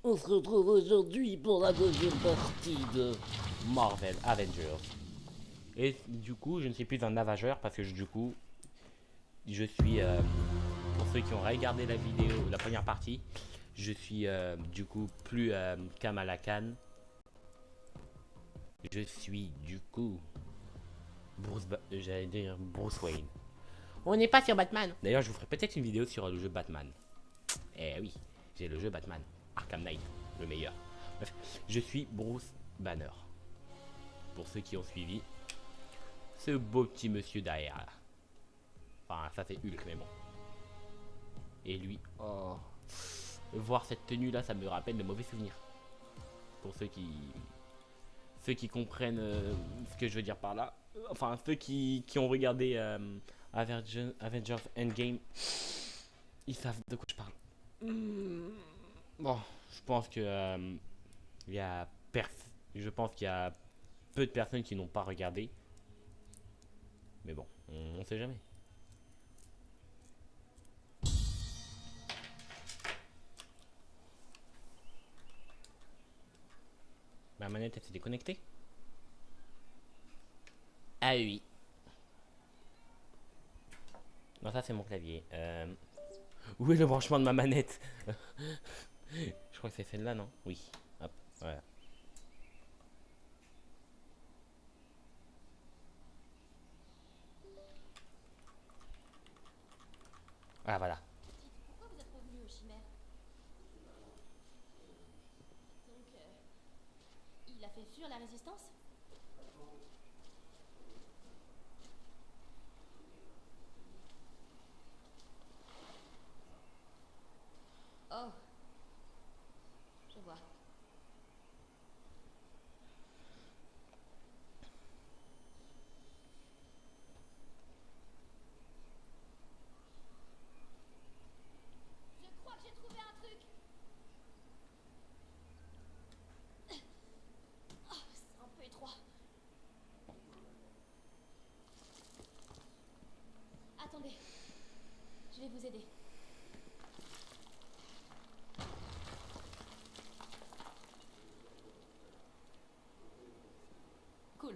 On se retrouve aujourd'hui pour la deuxième partie de Marvel Avengers. Et du coup, je ne suis plus un navageur parce que du coup, je suis, pour ceux qui ont regardé la vidéo, la première partie, je suis du coup plus Kamala Khan. Je suis du coup j'allais dire Bruce Wayne. On n'est pas sur Batman. D'ailleurs, je vous ferai peut-être une vidéo sur le jeu Batman. Eh oui, j'ai le jeu Batman. Arkham Knight, le meilleur. Bref, je suis Bruce Banner. Pour ceux qui ont suivi, ce beau petit monsieur derrière là. Enfin, ça c'est Hulk, mais bon. Et lui, oh. Voir cette tenue là, ça me rappelle de mauvais souvenirs. Pour ceux qui comprennent ce que je veux dire par là. Enfin, ceux qui ont regardé Avengers Endgame, ils savent de quoi je parle. Bon, je pense que il y a je pense qu'il y a peu de personnes qui n'ont pas regardé. Mais bon, on sait jamais. Ma manette elle s'est déconnectée. Ah oui. Non, ça c'est mon clavier. Où est le branchement de ma manette? Je crois que c'est celle-là, non? Oui. Hop, voilà. Ah, voilà. Pourquoi vous êtes revenu aux chimères? Donc, il a fait fuir la résistance? Oh, je vois. Je crois que j'ai trouvé un truc. Oh, c'est un peu étroit. Attendez, je vais vous aider. Cool.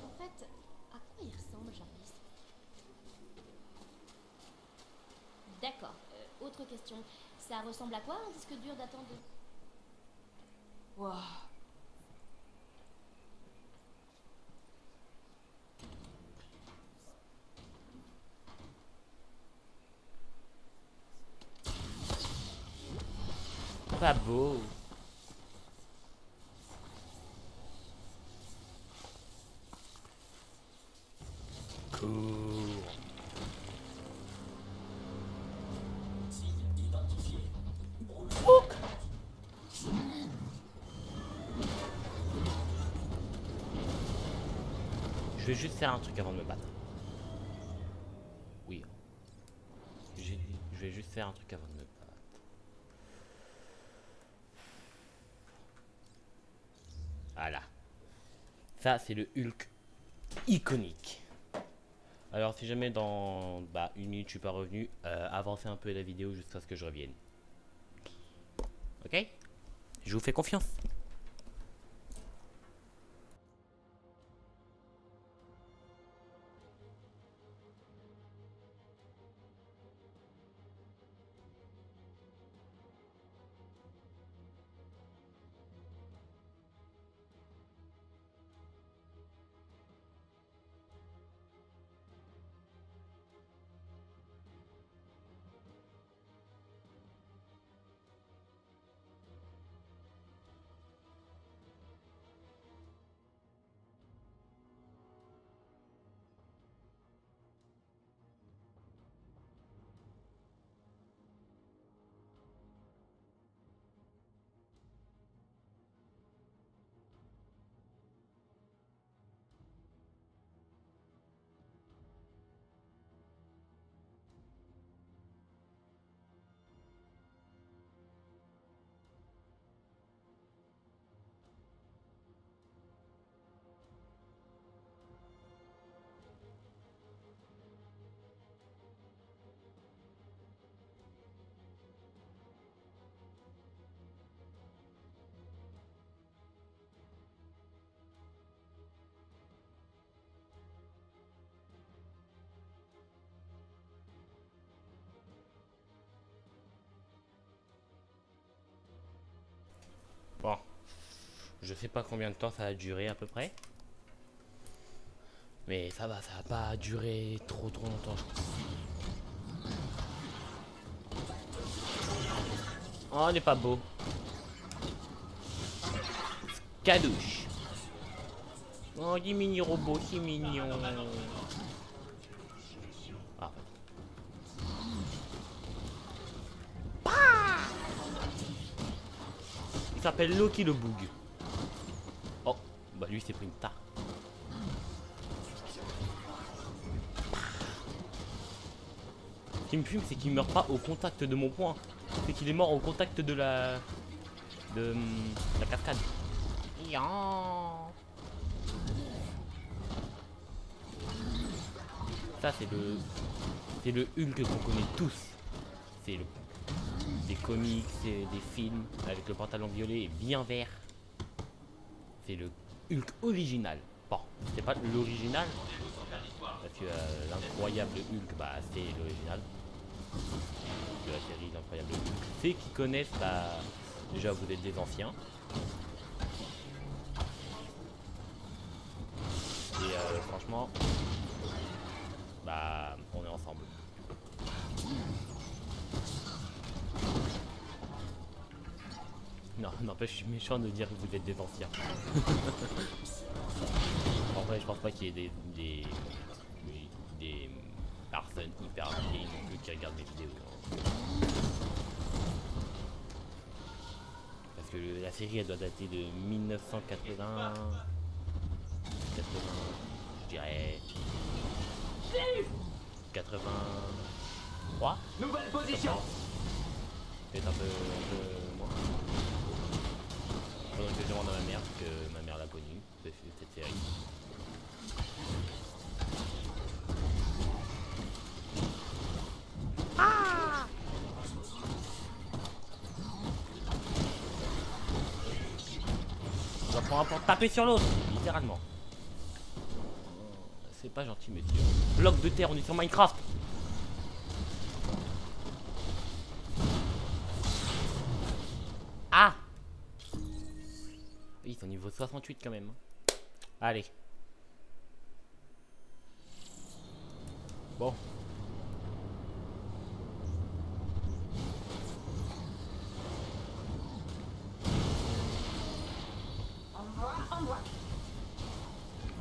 En fait, à quoi il ressemble, Jarvis? D'accord. Autre question. Ça ressemble à quoi un disque dur datant de... Wow. Pas beau. Cool. Je vais juste faire un truc avant de me battre. Oui. Je vais juste faire un truc avant de me battre. Voilà. Ça, c'est le Hulk iconique. Alors, si jamais dans une minute je suis pas revenu, avancez un peu la vidéo jusqu'à ce que je revienne. Ok? Je vous fais confiance. Je sais pas combien de temps ça va durer à peu près. Mais ça va pas durer trop longtemps, je crois. Oh, on n'est pas beau. Cadouche. Oh, des mini robots, c'est mignon. Ah. Il s'appelle Loki le Boog. Oh, bah lui c'est pris une tarte. Ce qui me fume, c'est qu'il meurt pas au contact de mon poing. C'est qu'il est mort au contact de la cascade. Ça c'est le Hulk qu'on connaît tous. C'est des comics, des films avec le pantalon violet et bien vert. C'est le Hulk original. Bon, c'est pas l'original. Parce que l'incroyable Hulk, bah c'est l'original. De la série l'incroyable Hulk. Ceux qui connaissent, bah déjà vous êtes des anciens. Et franchement, bah on est ensemble. Non, n'empêche, je suis méchant de dire que vous êtes des anciens. En vrai, je pense pas qu'il y ait des personnes hyper vieilles non plus qui regardent mes vidéos. Parce que la série, elle doit dater de 1980... 80, je dirais... 83. Nouvelle position. Peut-être un peu moins. Faudrait que je demande à ma mère, parce que ma mère l'a connue, cette série. Ah! On va prendre un pour taper sur l'autre, littéralement. C'est pas gentil, monsieur. Bloc de terre, on est sur Minecraft. Ah! Ils sont niveau 68 quand même. Allez. Bon.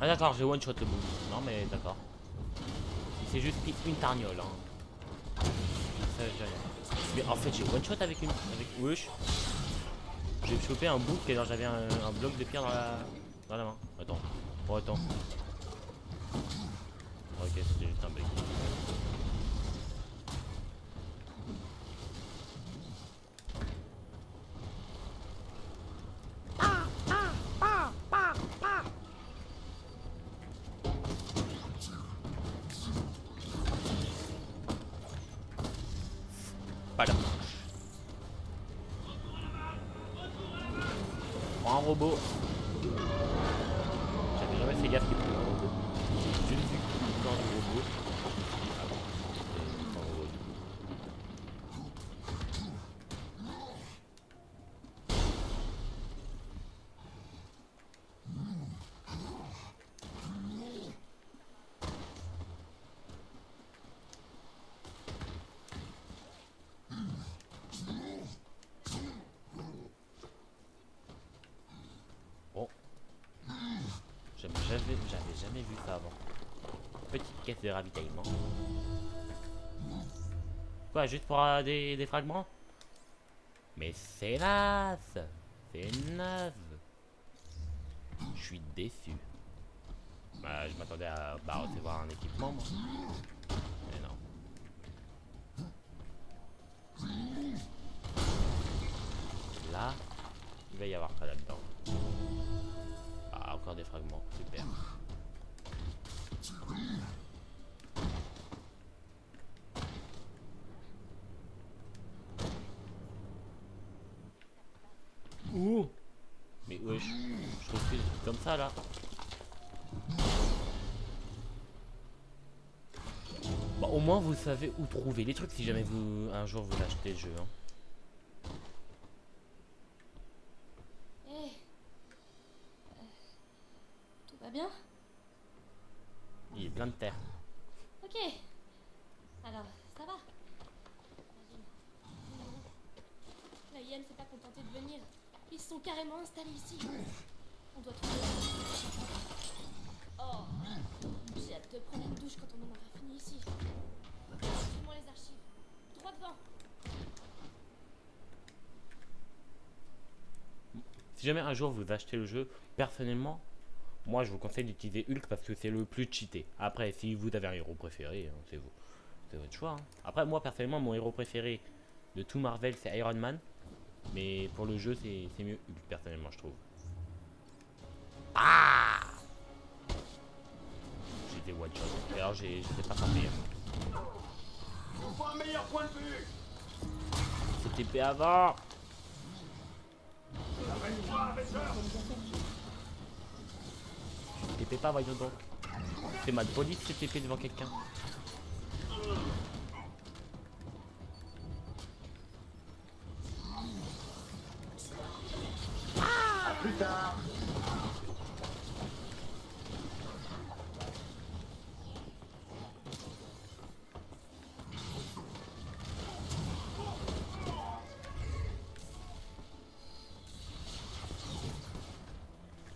Ah d'accord, j'ai one shot le bout. Non mais d'accord. C'est juste une tarniole. Hein. Mais en fait j'ai one shot avec une. Wesh. J'ai chopé un bout et alors j'avais un bloc de pierre dans la main. Attends. Oh attends. Ok, c'était juste un bug. Pas la marche. Prends un robot. J'avais jamais fait gaffe qu'il prenait un robot. J'ai juste vu le corps du robot. Ah bon, c'était un robot du coup. Bon. J'avais jamais vu ça avant. Petite caisse de ravitaillement. Quoi, juste pour des fragments? Mais c'est naze! C'est naze! Je suis déçu. Bah, je m'attendais à recevoir un équipement, moi. Mais non. Là, il va y avoir ça là-dedans. Ah, encore des fragments, super. Ouh! Mais wesh, je trouve que c'est comme ça là. Bah, au moins vous savez où trouver les trucs si jamais vous un jour vous achetez le jeu. Hein. Eh, va bien? Il est plein de terre. Ok. Alors, ça va. Imagine. La hyène s'est pas contentée de venir. Ils se sont carrément installés ici. On doit trouver... Oh, j'ai hâte de prendre une douche quand on en aura fini ici. Suis-moi les archives. Droit devant. Si jamais un jour vous achetez le jeu, personnellement, moi je vous conseille d'utiliser Hulk parce que c'est le plus cheaté. Après, si vous avez un héros préféré, hein, c'est votre choix. Hein. Après, moi personnellement, mon héros préféré de tout Marvel, c'est Iron Man. Mais pour le jeu, c'est mieux Hulk, personnellement, je trouve. Ah! J'ai des one shot. Alors, je sais pas frapper. Il faut un meilleur point de vue. C'était TP avant. TP pas, voyons donc. C'est mal poli de TP devant quelqu'un. À plus tard.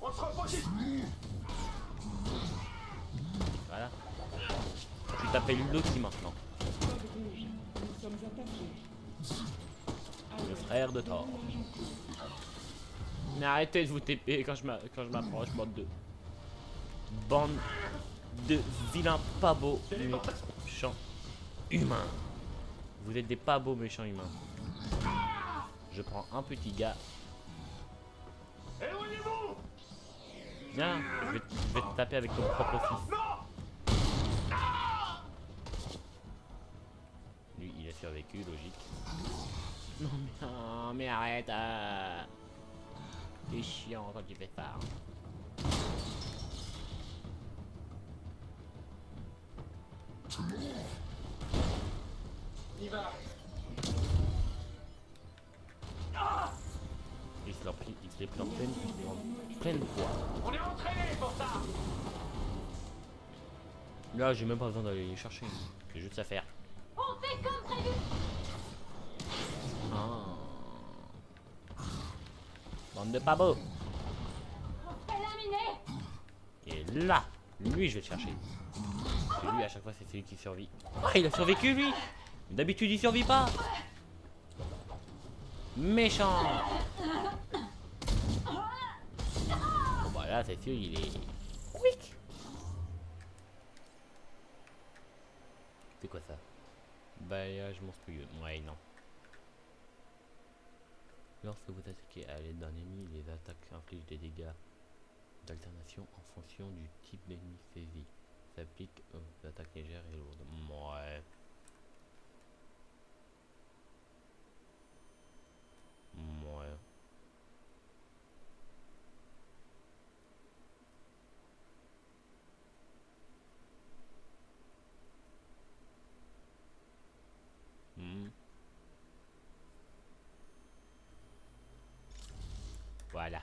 On se repositionne. Voilà. Tu t'appelles Loki maintenant. Le frère de Thor. Mais arrêtez de vous TP quand je m'approche, bande de vilains pas beaux méchants humains. Vous êtes des pas beaux méchants humains. Je prends un petit gars. Éloignez-vous. Viens, je vais te taper avec ton propre fils. Lui, il a survécu, logique. Non, mais arrête. C'est chiant quand tu fais ça. Il va. Il se les pris en pleine poids. On est entraîné pour ça. Là, j'ai même pas besoin d'aller les chercher. J'ai juste à faire. On fait comme prévu. Bande de pas beaux. On fait laminer. Et là, lui, je vais le chercher. Et lui, à chaque fois, c'est celui qui survit. Ah, il a survécu, lui. D'habitude, il survit pas. Méchant. Bon, bah là, c'est sûr, il est... Quick. C'est quoi ça? Balayage monstrueux. Ouais, non. Lorsque vous attaquez à l'aide d'un ennemi, les attaques infligent des dégâts d'alternation en fonction du type d'ennemi saisi. S'applique aux attaques légères et lourdes. Ouais. Ouais. Voilà.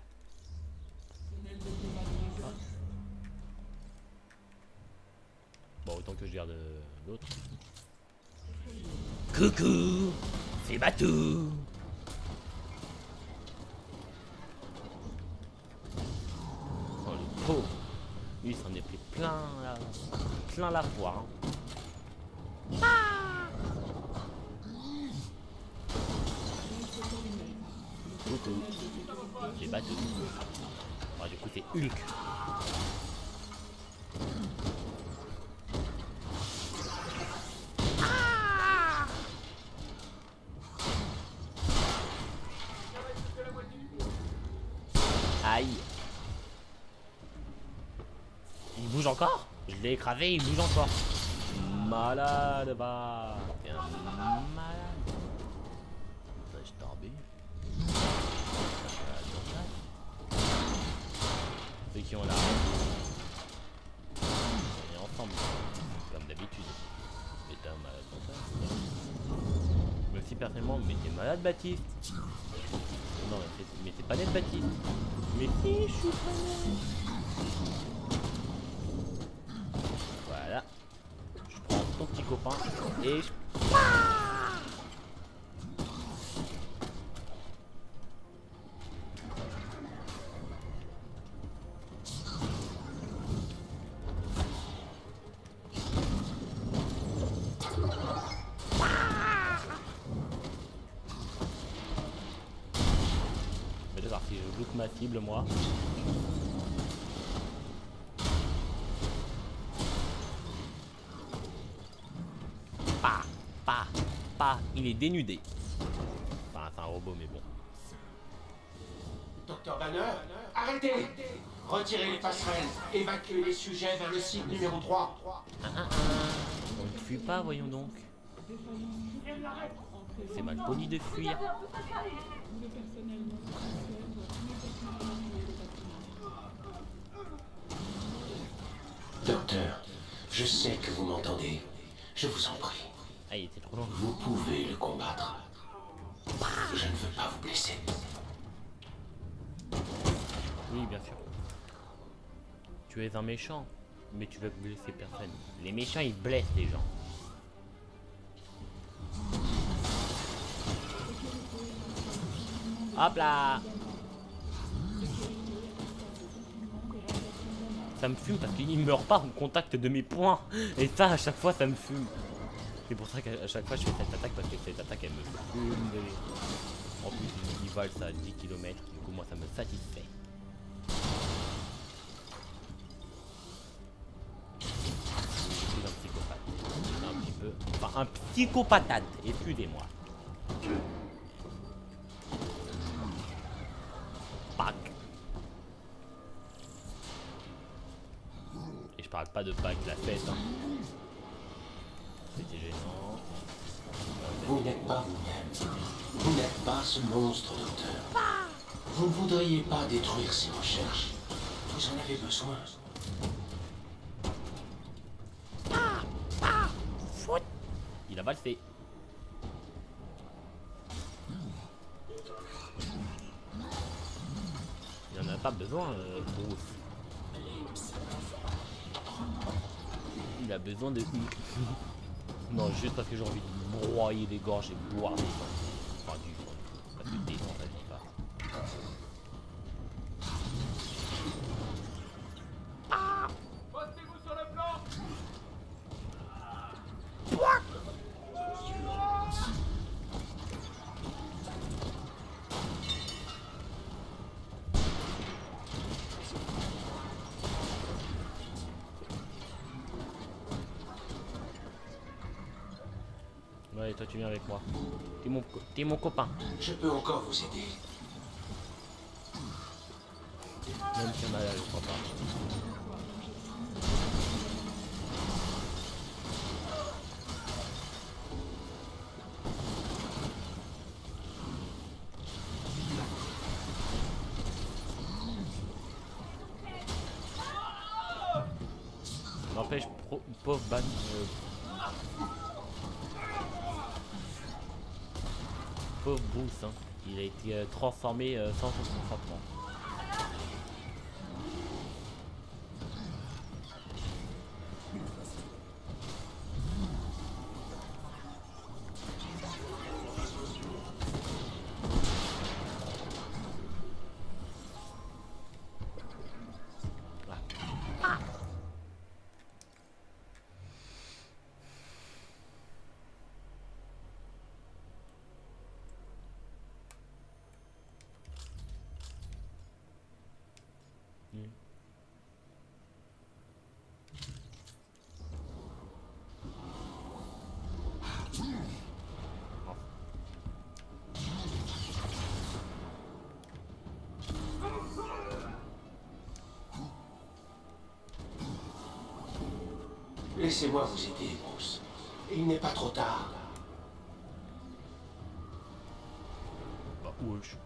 Bon, autant que je garde l'autre. Coucou, c'est Batou. Oh le pauvre. Lui, il s'en est pris plein la poire. Coucou, c'est Batou. Oh, du coup, c'est Hulk. Aïe. Il bouge encore? Je l'ai écrasé, il bouge encore. Malade, bah. T'es un malade. Je tombé. Ceux qui ont la on est ensemble. Comme d'habitude. Mais t'es un malade pour ça. Même si personnellement, mais t'es malade, Baptiste. Non, mais t'es pas net, Baptiste. Mais si, je suis pas net. copain et je... Mais d'accord, si je bloque ma cible, moi... Il est dénudé. Enfin, c'est un robot, mais bon. Docteur Banner, arrêtez! Retirez les passerelles, évacuez les sujets vers le site numéro 3. On ne fuit pas, voyons donc. C'est mal poli de fuir. Docteur, je sais que vous m'entendez. Je vous en prie. Ah, il était trop long. Vous pouvez le combattre. Je ne veux pas vous blesser. Oui, bien sûr. Tu es un méchant, mais tu veux blesser personne. Les méchants, ils blessent les gens. Hop là! Ça me fume parce qu'il meurt pas au contact de mes poings. Et ça, à chaque fois, ça me fume. C'est pour ça qu'à chaque fois, je fais cette attaque parce que cette attaque, elle me fume de les... En plus, il vole ça à 10 km. Du coup, moi, ça me satisfait. Je suis un psychopathe. Un petit peu. Enfin, un psychopatade. Excusez-moi. Pac. Et je parle pas de pack la fête. Hein. C'était gênant. Vous n'êtes pas vous-même. Vous n'êtes pas ce monstre, docteur. Vous ne voudriez pas détruire ces recherches. Vous en avez besoin. Il a valsé. Il en a pas besoin, Bruce. Il a besoin de Hulk. Non, juste parce que j'ai envie de broyer des gorges et boire des sang. Enfin, du sang. Parce que des sang, ça se dit pas. Postez-vous sur le plan. Ouais, toi tu viens avec moi. T'es mon copain. Je peux encore vous aider. Même si on a là, je crois pas. N'empêche, pauvre ban. Pauvre Bruce, hein. Il a été transformé sans son consentement. Laissez-moi vous aider, Bruce. Il n'est pas trop tard. Bah, wesh.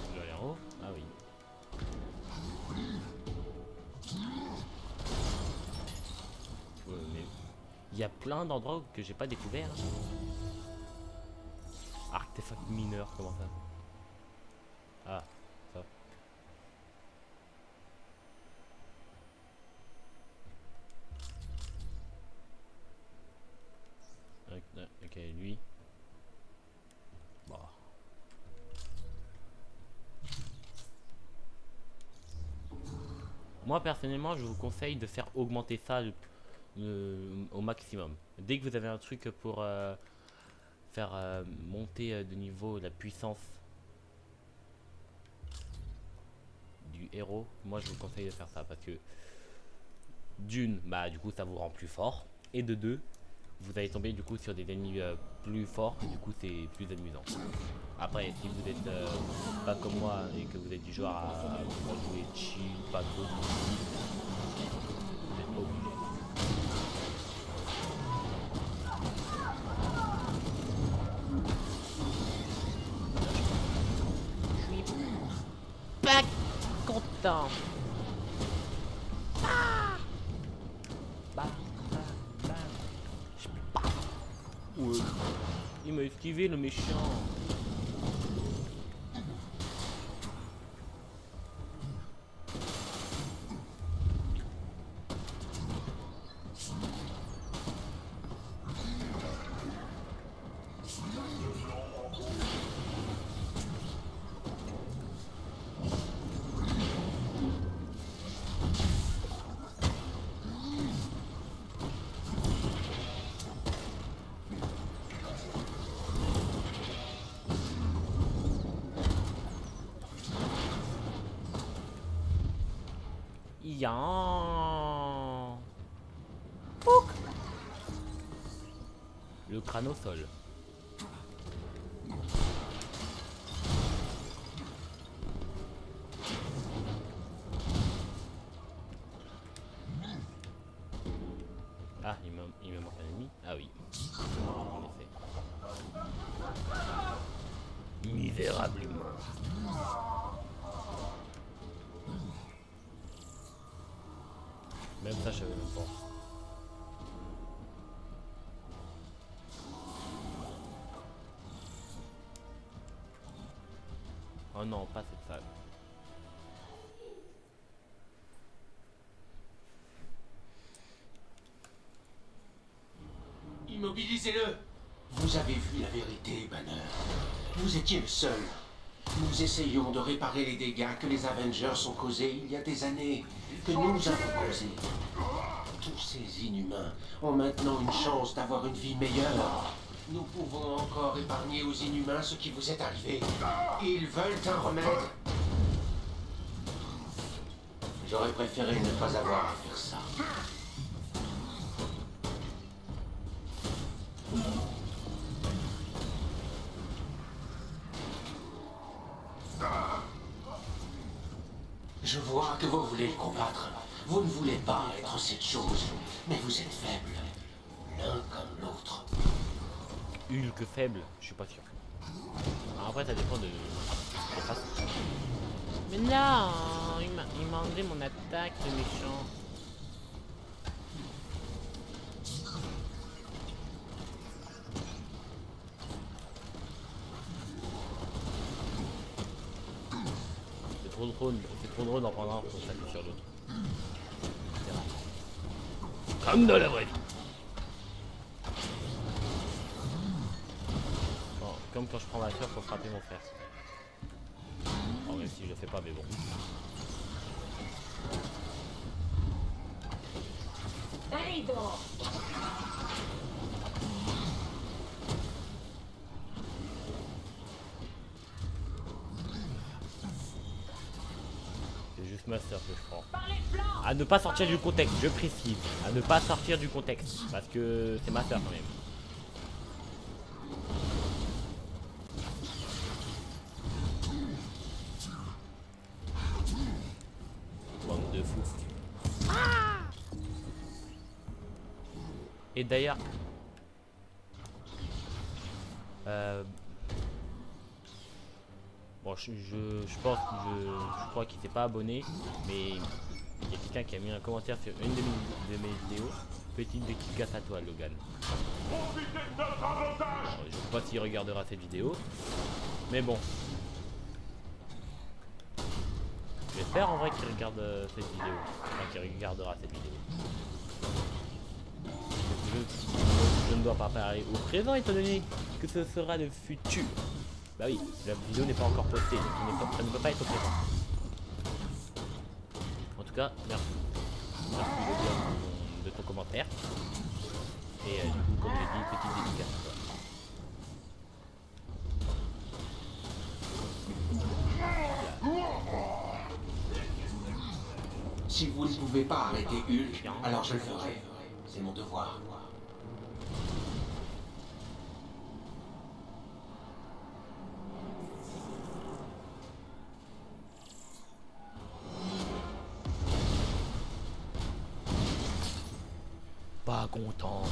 Je dois aller en haut? Ah oui. Ouais, mais il y a plein d'endroits que j'ai pas découvert. Artefact mineur, comment ça? Ah. Ok, lui. Bon. Moi personnellement, je vous conseille de faire augmenter ça au maximum. Dès que vous avez un truc pour faire monter de niveau la puissance du héros, moi je vous conseille de faire ça parce que d'une, bah du coup ça vous rend plus fort, et de deux, vous allez tomber du coup sur des ennemis plus forts, et du coup c'est plus amusant. Après, si vous êtes pas comme moi et que vous êtes du genre à jouer chill, pas trop difficile, vous êtes pas obligé. Je suis pas content. Ah bah, bah, bah. Je peux pas. Ouais. Il m'a esquivé le méchant. Yan. Pouc. Le crâne au sol. Ah, il me manque un ennemi. Ah oui. En effet. Misérable humain. Même ça, je savais même pas. Oh non, pas cette salle. Immobilisez-le. Vous avez vu la vérité, Banner. Vous étiez le seul. Nous essayons de réparer les dégâts que les Avengers ont causés il y a des années, que nous avons causés. Tous ces inhumains ont maintenant une chance d'avoir une vie meilleure. Nous pouvons encore épargner aux inhumains ce qui vous est arrivé. Ils veulent un remède. J'aurais préféré ne pas avoir à faire ça. Je vois que vous voulez le combattre. Vous ne voulez pas être cette chose, mais vous êtes faibles, l'un comme l'autre. Hulk faible, je suis pas sûr. Alors après, ça dépend de façon. Mais non, il m'a enlevé mon attaque, le méchant. C'est trop drôle d'en prendre un pour s'appuyer sur l'autre. Comme dans la vraie vie. Bon, comme quand je prends ma soeur pour frapper mon frère. Bon, même si je le fais pas, mais bon. C'est juste ma soeur que je prends. À ne pas sortir du contexte, je précise. À ne pas sortir du contexte. Parce que c'est ma soeur quand même. Bande de fous. Et d'ailleurs... bon, je pense que je crois qu'il s'est pas abonné, mais il y a quelqu'un qui a mis un commentaire sur une de mes vidéos. Petite dédicace à toi, Logan. Alors, je sais pas s'il regardera cette vidéo, mais bon. J'espère en vrai qu'il regarde cette vidéo. Enfin, qu'il regardera cette vidéo. Je ne ne doit pas parler au présent étant donné que ce sera le futur. Bah oui, la vidéo n'est pas encore postée, ça ne peut pas être au présent. En tout cas, merci. Merci de ton commentaire. Et du coup, comme j'ai dit, petite dédicace. Si vous ne pouvez pas arrêter Hulk, alors je le ferai. C'est mon devoir. Pas content.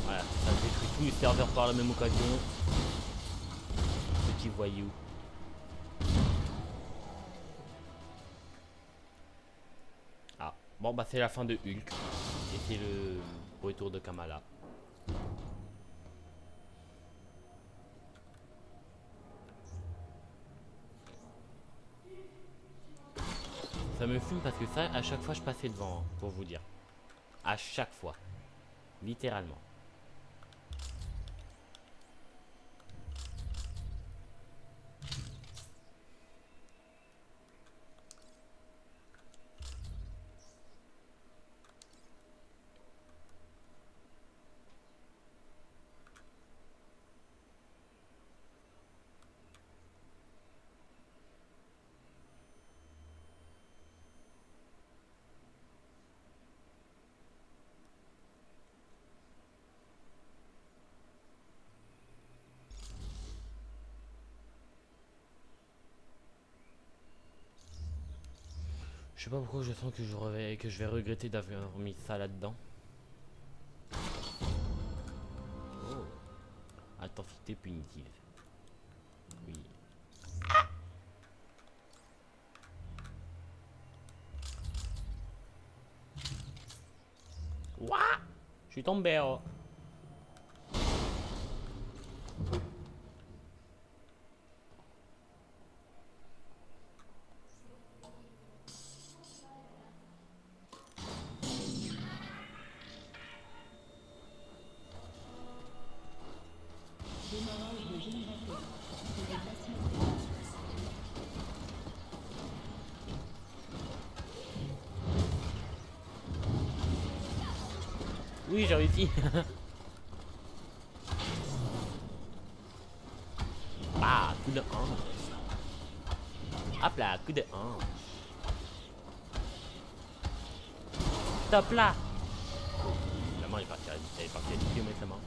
Voilà, ça détruit tous les serveurs par la même occasion. Petit voyou. Ah, bon bah c'est la fin de Hulk. Et c'est le retour de Kamala. Ça me fume parce que ça, à chaque fois je passais devant, hein, pour vous dire. À chaque fois. Littéralement. Je sais pas pourquoi je sens que je vais regretter d'avoir mis ça là-dedans. Oh. Intensité punitive. Oui. Ouah! Je suis tombé. Oh. Oui, j'ai réussi. Ah, coup de hanche. Hop là, coup de hanche. Top là. Finalement, il est parti à 10 km seulement.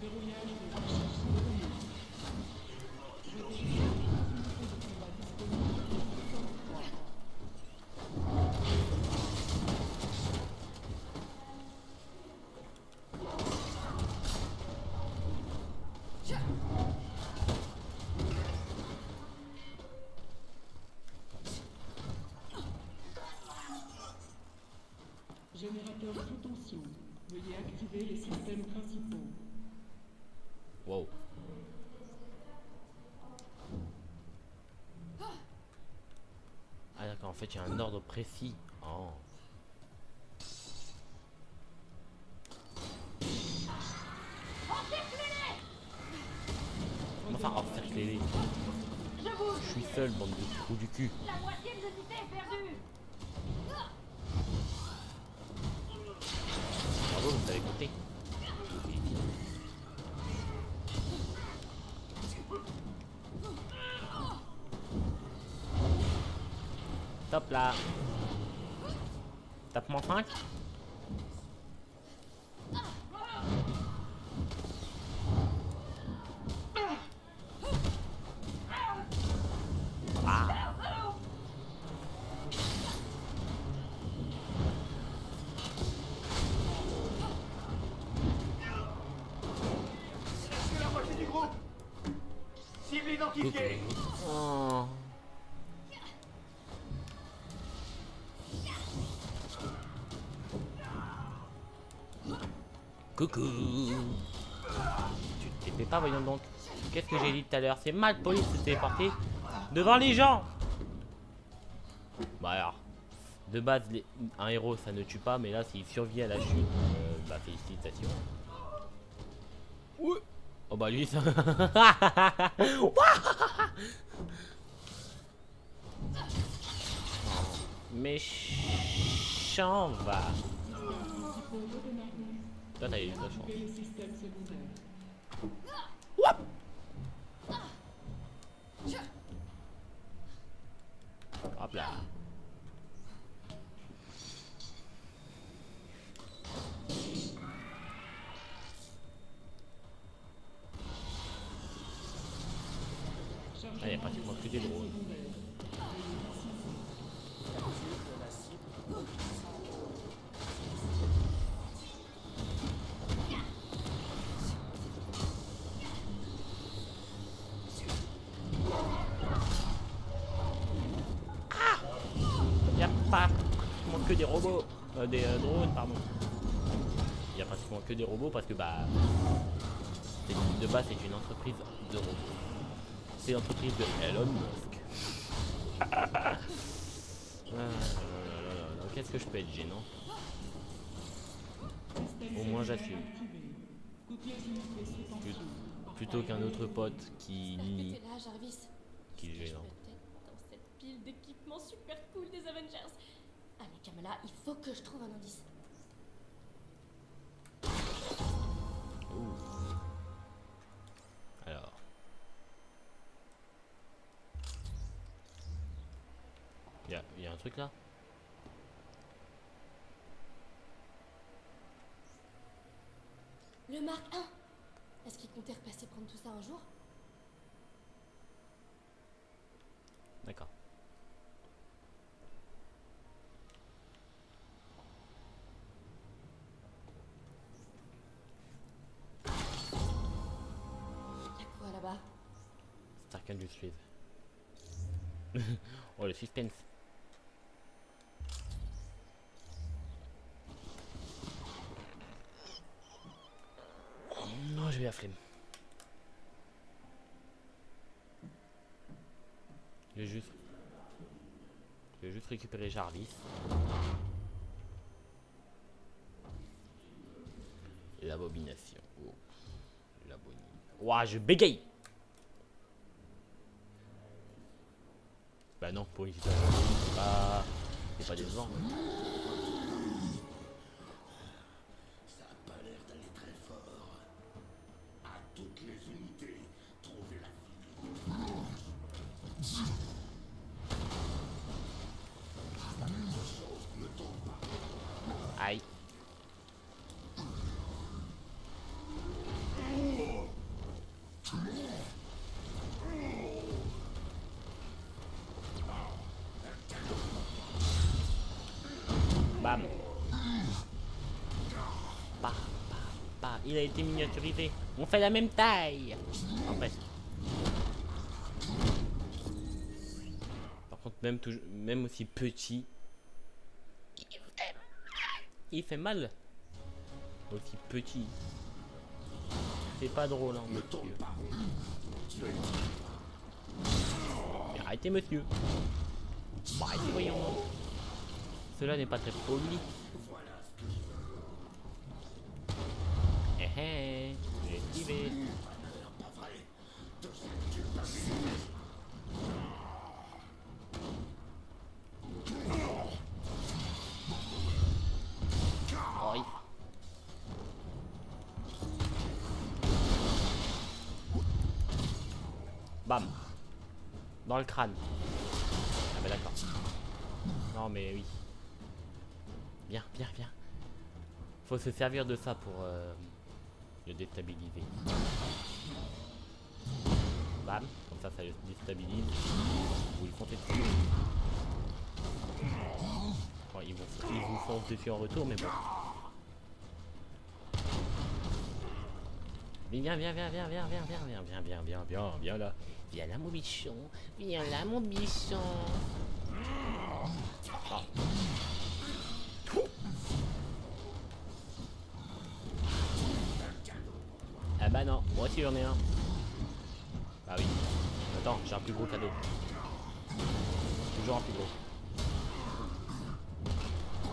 Générateur sous tension. Veuillez activer les systèmes principaux. Wow. Ah d'accord, en fait, il y a un ordre précis. Oh. Enfin, encerclez-les. Je suis seul, bande de trous du cul. La moitié de l'unité est perdue. Bravo, vous avez compté. Top là. Tape-moi 5. Cible identifiée. Oh. Coucou. Tu t'es fait pas, voyons donc. Qu'est-ce que j'ai dit tout à l'heure? C'est mal poli de se téléporter devant les gens. Bah alors, de base, un héros ça ne tue pas, mais là s'il survit à la chute Bah félicitations. Ouais. Oh bah lui ça. Méchant va. Toi t'as eu de la chance. Activez le système secondaire. Hop là. Ah, il y a pratiquement que des drones. Il y a pratiquement que des robots. Des drones, pardon. Il y a pratiquement que des robots parce que bah de base c'est une entreprise de robots. C'est l'entreprise de Elon Musk. Qu'est-ce que je peux être gênant? Au moins j'assume. Plutôt qu'un autre pote qui nie. T'es là, Jarvis. Qui est gênant. Peut-être dans cette pile d'équipements super cool des Avengers. Allez, Kamala, il faut que je trouve un indice. Alors. Il y a un truc là? Le Mark 1. Est-ce qu'il comptait repasser prendre tout ça un jour? D'accord. Y'a quoi là-bas? Stark Industries. Oh le suspense. Non, j'ai eu la flemme. Je vais juste récupérer Jarvis. L'abomination. Oh. L'abomination. Ouah, je bégaye. Bah non, pour une situation, c'est pas décevant. Ça a pas l'air d'aller très fort. À toutes les unités, trouvez la Aïe. Bam. Il a été miniaturisé. On fait la même taille. En fait. Par contre, même aussi petit, il fait mal. Aussi petit. C'est pas drôle, hein, monsieur. Mais arrêtez, monsieur. Bah, arrêtez, voyons. Cela n'est pas très poli. J'ai esquivé. Oui. Bam. Dans le crâne. Ah bah d'accord. Non mais oui. Bien. Faut se servir de ça pour le déstabiliser. Bam. Comme ça le déstabilise. Ou ils foncent dessus. Enfin, ils vous foncent dessus en retour, mais bon. Viens là. Viens là mon bichon. Ah. Ah bah non, moi aussi j'en ai un. Bah oui. Attends, j'ai un plus gros cadeau. Toujours un plus gros.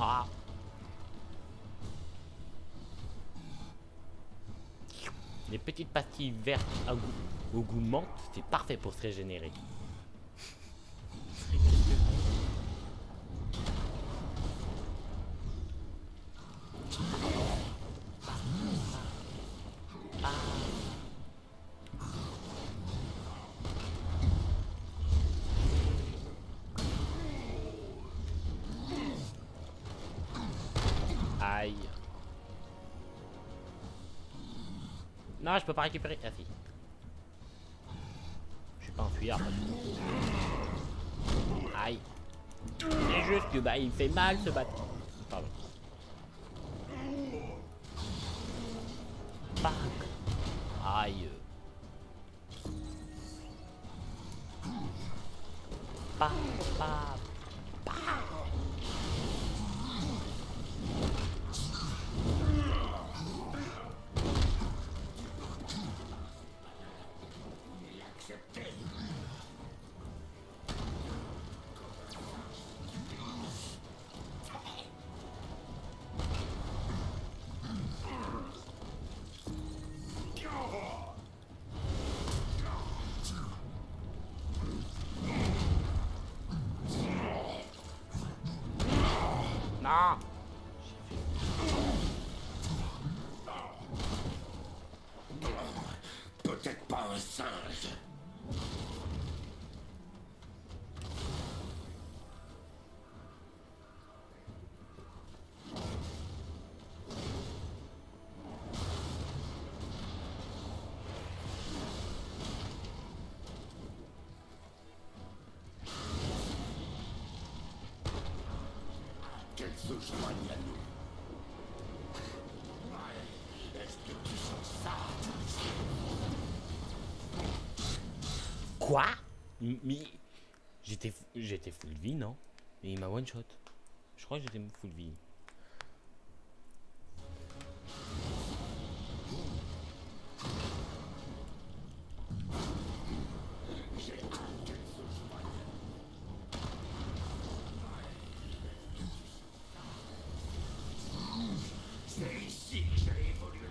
Ah. Les petites pastilles vertes au goût menthe, c'est parfait pour se régénérer. Aïe. Non, je peux pas récupérer. Ah si. Je suis pas un fuyard. Aïe. C'est juste que bah il fait mal ce bâton. Pardon. Pac. Aïe. Pac, pac, pac. Non. Peut-être pas un singe. Qu'elle se joigne à nous. Est-ce que tu sens ça? Quoi? Mais j'étais full vie, non? Et il m'a one shot. Je crois que j'étais full vie. C'est ici que j'ai évolué.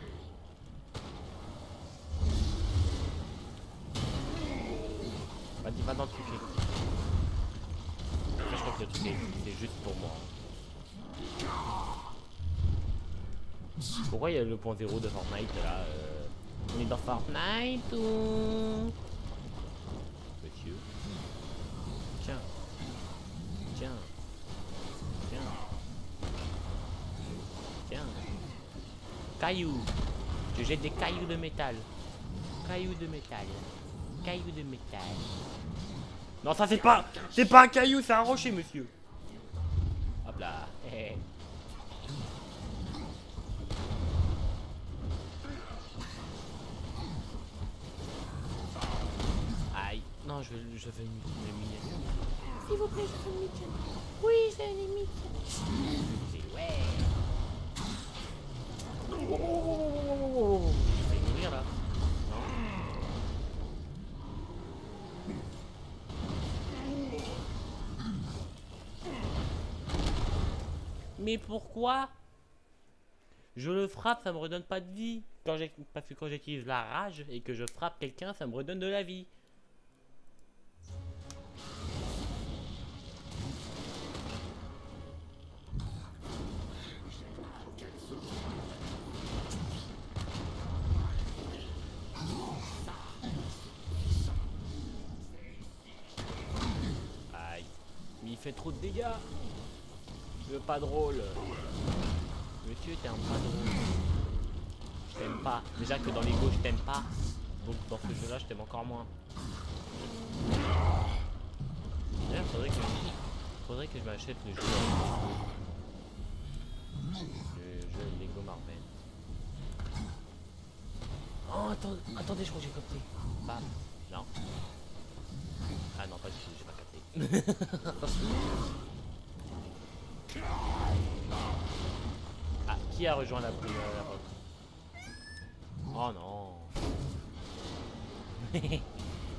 Vas-y, va dans le truc. Après, je crois que le truc c'est juste pour moi. Pourquoi il y a le point zéro de Fortnite là On est dans Fortnite ou... Monsieur. Tiens. Tiens. Tiens. Tiens. Cailloux. Je jette des cailloux de métal. Cailloux de métal. Cailloux de métal. Non, ça c'est pas un caillou, c'est un rocher, monsieur. Hop là. Aïe. Non, je vais le miniature. S'il vous plaît, je veux une Mitchell. Oui, c'est une limite. Ouais. Oh, je vais mourir là. Mais pourquoi? Je le frappe, ça me redonne pas de vie. Parce que quand j'utilise la rage et que je frappe quelqu'un, ça me redonne de la vie. Aïe. Mais il fait trop de dégâts. Je veux pas drôle. Monsieur, t'es un pas drôle. Je t'aime pas. Déjà que dans l'ego, je t'aime pas. Donc dans ce jeu-là, je t'aime encore moins. D'ailleurs, faudrait que je m'achète le jeu. Le jeu Lego Marvel. Oh, attendez, je crois que j'ai capté. Bam. Non. Ah non, pas du tout, j'ai pas capté. Ah, qui a rejoint la rock? Oh non.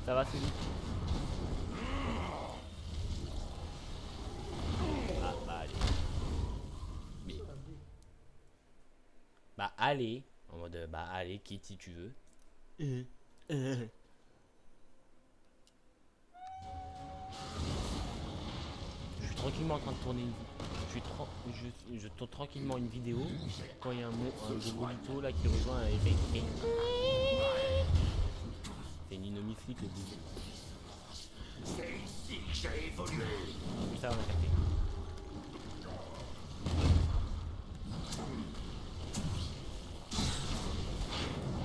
Ça va, celui. Ah, bah allez. Mais... Bah allez. En mode, bah allez, quitte si tu veux. Je suis tranquillement en train de tourner une je tourne tranquillement une vidéo quand il y a un Gogolito là qui rejoint un effet. C'est une inomiflique au bout. C'est ici que j'ai évolué. Tout ça on a capté.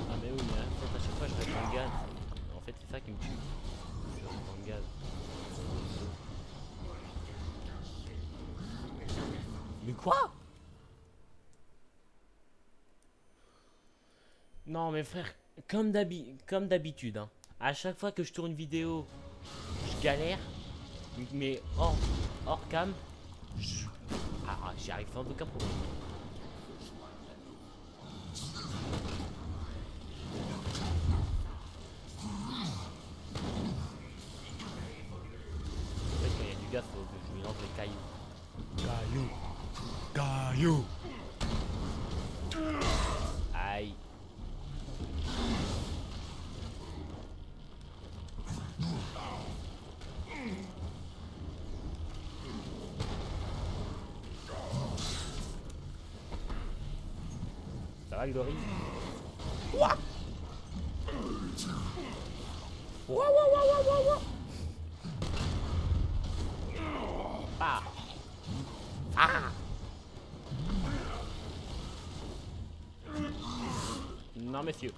Ah mais oui mais en fait, à chaque fois je reste dans le gaz. En fait c'est ça qui me tue. Je reste dans le gaz. Mais quoi? Non mais frère, comme d'habitude, hein. À chaque fois que je tourne une vidéo, je galère. Mais hors cam, j'y arrive sans aucun problème. En fait quand il y a du gaz, faut que je lui lance des cailloux. Cailloux. Aïe. Ça va Glory? Ouah. Ouah. Ah. Ah. Non monsieur.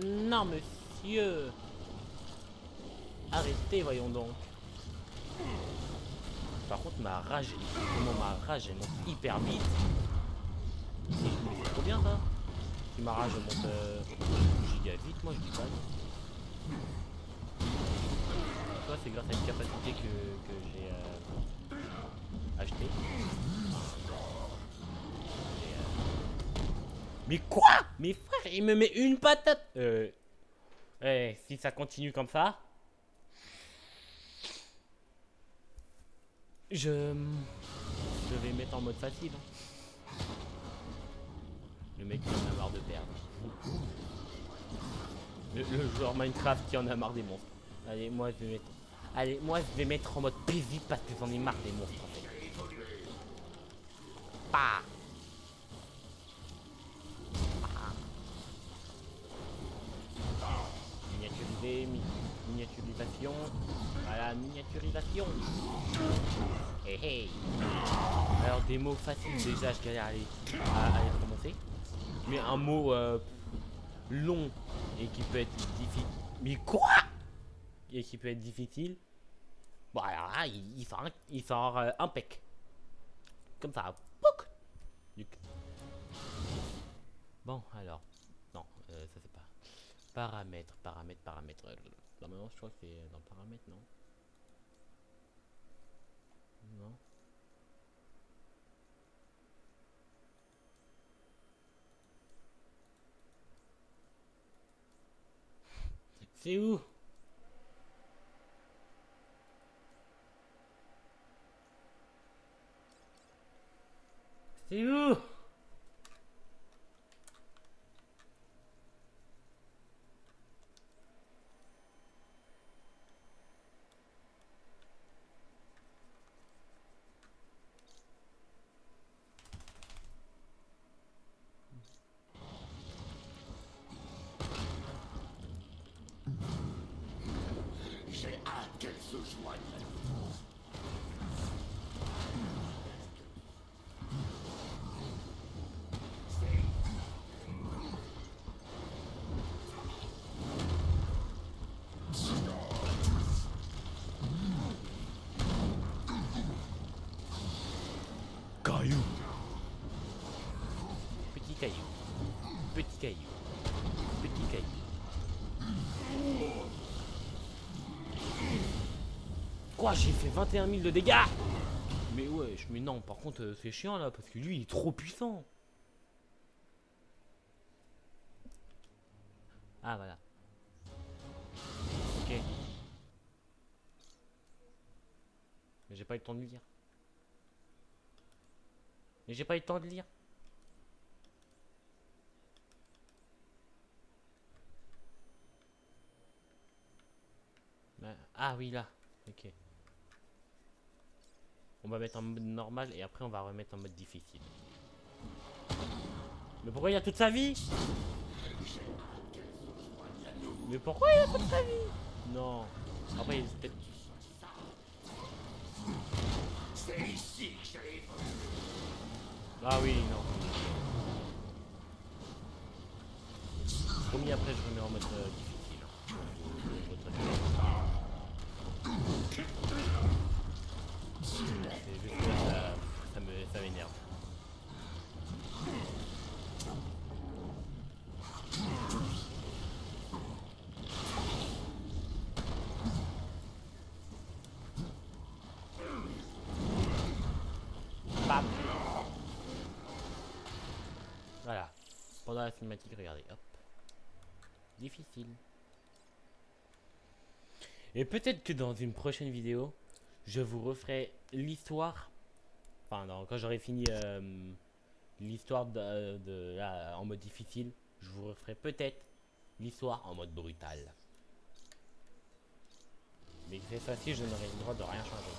Non monsieur. Arrêtez voyons donc. Par contre ma rage elle monte hyper vite. C'est trop bien ça. Si ma rage monte giga vite, moi je dis pas. Toi c'est grâce à une capacité que j'ai achetée. Mais quoi? Mais frère, il me met une patate. Si ça continue comme ça, je vais mettre en mode facile. Le mec qui en a marre de perdre. Le joueur Minecraft qui en a marre des monstres. Allez, moi je vais mettre en mode paisible parce que j'en ai marre des monstres en fait. Bah. Miniaturisation. Voilà, miniaturisation. Hey hey. Alors des mots faciles déjà, je galère à les prononcer. Mais un mot long et qui peut être difficile. Mais quoi? Et qui peut être difficile. Bon alors là, il sort un pec. Comme ça. Pouc. Bon alors. Non, ça c'est pas. Paramètres. Normalement je crois que c'est dans paramètres, non? Non. C'est où? C'est où? J'ai hâte qu'elle se joigne. Caillou. Petit caillou. Petit caillou. Petit caillou. Quoi, j'ai fait 21 000 de dégâts? Mais ouais, mais non, par contre, c'est chiant là, parce que lui, il est trop puissant. Ah, voilà. Ok. Mais j'ai pas eu le temps de lire. Mais j'ai pas eu le temps de lire. Ah oui, là. Ok. On va mettre en mode normal et après on va remettre en mode difficile. Mais pourquoi il y a toute sa vie? Mais pourquoi il y a toute sa vie? Non. Après il est peut-être... C'est ici que j'arrive. Ah oui, non. Promis, après je remets en mode difficile. C'est juste que ça m'énerve. Bam. Voilà. Pendant la cinématique, regardez, hop. Difficile. Et peut-être que dans une prochaine vidéo, je vous referai l'histoire. Enfin, non, quand j'aurai fini l'histoire en mode difficile, je vous referai peut-être l'histoire en mode brutal. Mais cette fois-ci, je n'aurai le droit de rien changer.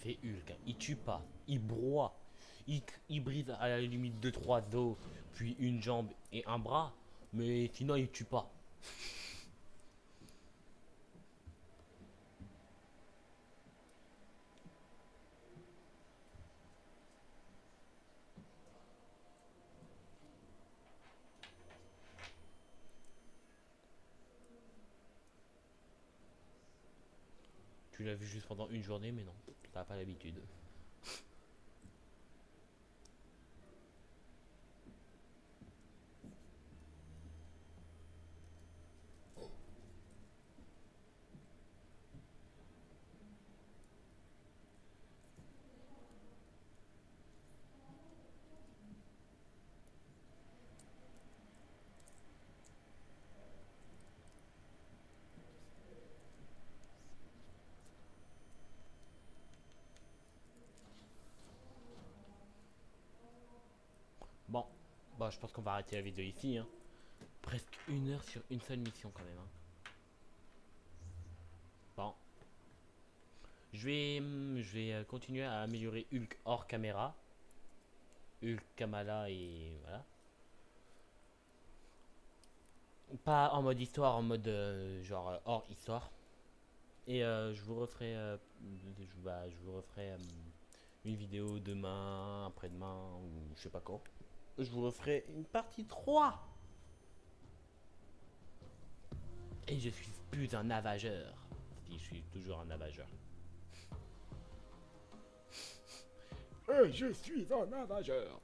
C'est Hulk, hein. Il tue pas, il broie, il brise à la limite 2-3 os, puis une jambe et un bras, mais sinon il tue pas. Tu l'as vu juste pendant une journée, mais non, t'as pas l'habitude. Bon, bah je pense qu'on va arrêter la vidéo ici, hein. Presque 1 heure sur une seule mission quand même, hein. Bon. Je vais continuer à améliorer Hulk hors caméra. Hulk, Kamala et voilà. Pas en mode histoire, en mode genre hors histoire. Et je vous referai, je vous referai une vidéo demain, après-demain ou je sais pas quand. Je vous referai une partie 3. Et je suis plus un navageur. Si je suis toujours un navageur. Je suis un navageur.